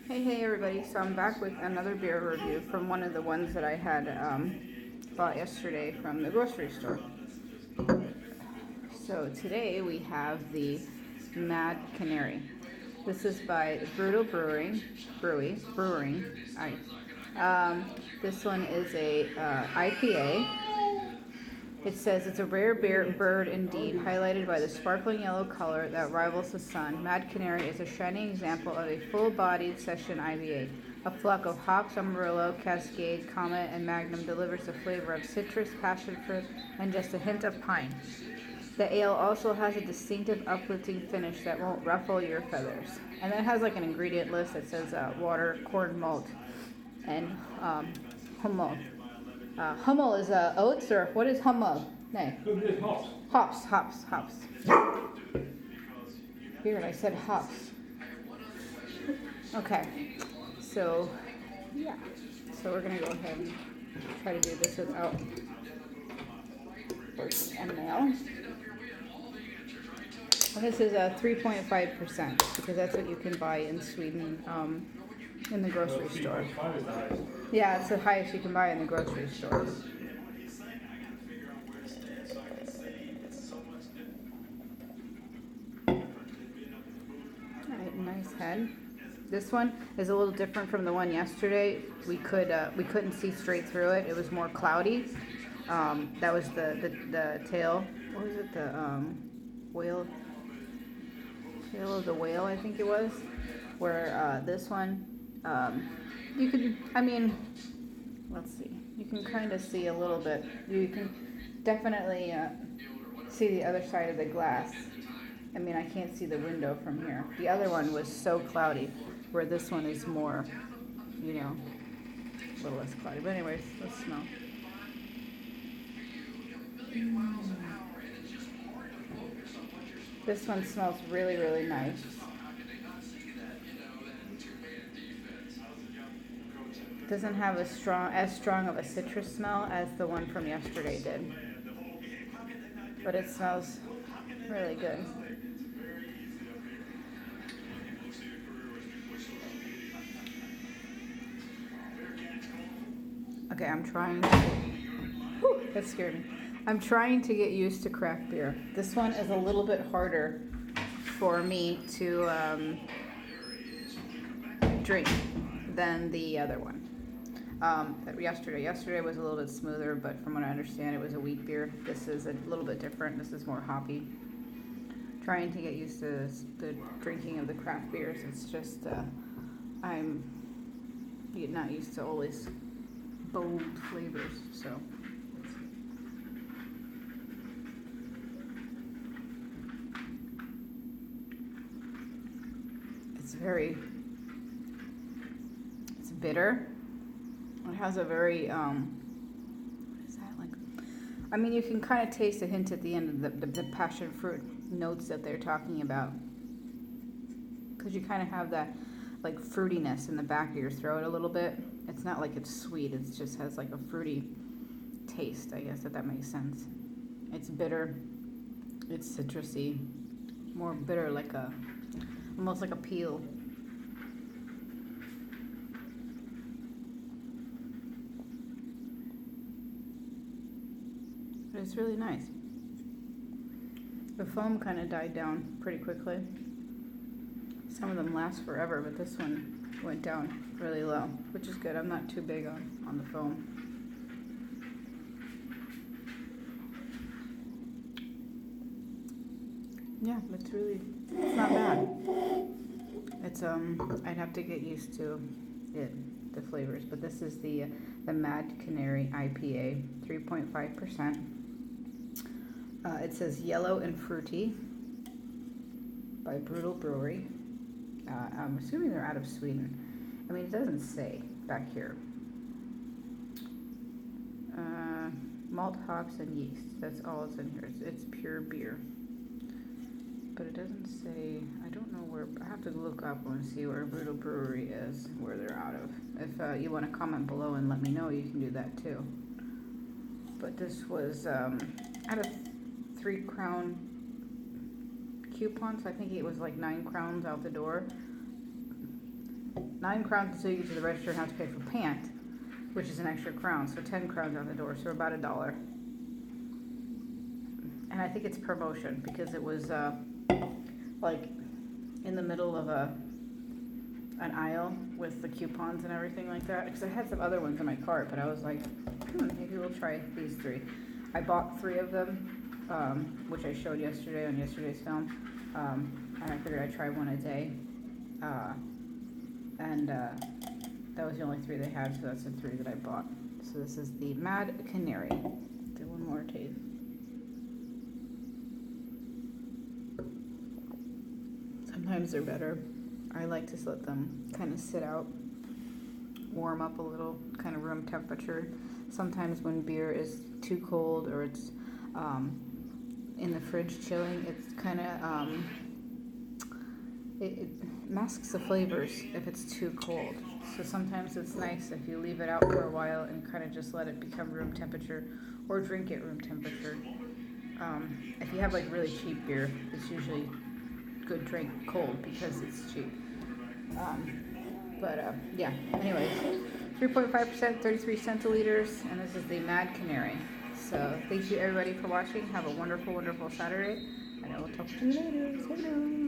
Hey everybody, so I'm back with another beer review from one of the ones that I had bought yesterday from the grocery store. So today we have the Mad Canary. This is by Brutal Brewing. This one is a IPA. It says it's a rare bird indeed, highlighted by the sparkling yellow color that rivals the sun. Mad Canary is a shining example of a full-bodied session IPA. A flock of hops, Amarillo, Cascade, Comet, and Magnum delivers the flavor of citrus, passion fruit, and just a hint of pine. The ale also has a distinctive uplifting finish that won't ruffle your feathers. And then it has like an ingredient list that says water, corn malt, and hummel. Hummel is oats, or what is hummel? No. Hops. Weird, I said hops. Okay, so yeah. So we're gonna go ahead and try to do this without and now. And this is a 3.5% because that's what you can buy in Sweden in the grocery store. Yeah, it's the highest you can buy in the grocery store. Alright, nice head. This one is a little different from the one yesterday. We couldn't see straight through it. It was more cloudy. That was the tail. What was it? The whale. Tail of the whale, I think it was. Where this one, you can. I mean, let's see. You can kind of see a little bit. You can definitely see the other side of the glass. I mean, I can't see the window from here. The other one was so cloudy, where this one is more, a little less cloudy. But anyways, let's smell. This one smells really, really nice. Doesn't have as strong of a citrus smell as the one from yesterday did, but it smells really good. Okay, that scared me. I'm trying to get used to craft beer. This one is a little bit harder for me to drink than the other one. Yesterday was a little bit smoother, but from what I understand, it was a wheat beer. This is a little bit different. This is more hoppy. Trying to get used to the drinking of the craft beers. It's just I'm not used to always bold flavors, so. It's bitter. It has a very, what is that like? I mean, you can kind of taste a hint at the end of the passion fruit notes that they're talking about. Because you kind of have that like fruitiness in the back of your throat a little bit. It's not like it's sweet, it just has like a fruity taste, I guess, if that makes sense. It's bitter, it's citrusy, more bitter, almost like a peel. But it's really nice. The foam kind of died down pretty quickly. Some of them last forever, but this one went down really low, which is good. I'm not too big on the foam. Yeah, it's not bad. It's I'd have to get used to the flavors, but this is the Mad Canary IPA, 3.5%. It says yellow and fruity by Brutal Brewery. I'm assuming they're out of Sweden. I mean, it doesn't say back here. Malt, hops, and yeast. That's all it's in here. It's pure beer. But it doesn't say, I don't know where, I have to look up and see where Brutal Brewery is, where they're out of. If you want to comment below and let me know, you can do that too. But this was out of 3 crown coupons. I think it was like 9 crowns out the door. 9 crowns until you get to the register and have to pay for pant, which is an extra crown, so 10 crowns on the door, so about $1. And I think it's promotion because it was like in the middle of an aisle with the coupons and everything like that. Because I had some other ones in my cart, but I was like, maybe we'll try these 3. I bought 3 of them, which I showed yesterday on yesterday's film, and I figured I'd try one a day. That was the only 3 they had, so that's the 3 that I bought. So this is the Mad Canary. Do one more taste. Sometimes they're better. I like to let them kind of sit out, warm up a little, kind of room temperature. Sometimes when beer is too cold or it's in the fridge chilling, it's kind of it masks the flavors if it's too cold. So sometimes it's nice if you leave it out for a while and kind of just let it become room temperature, or drink it room temperature. If you have like really cheap beer, it's usually good drink cold because it's cheap. Yeah, anyways, 3.5%, 33 centiliters, and this is the Mad Canary. So thank you everybody for watching. Have a wonderful, wonderful Saturday, and I will talk to you later.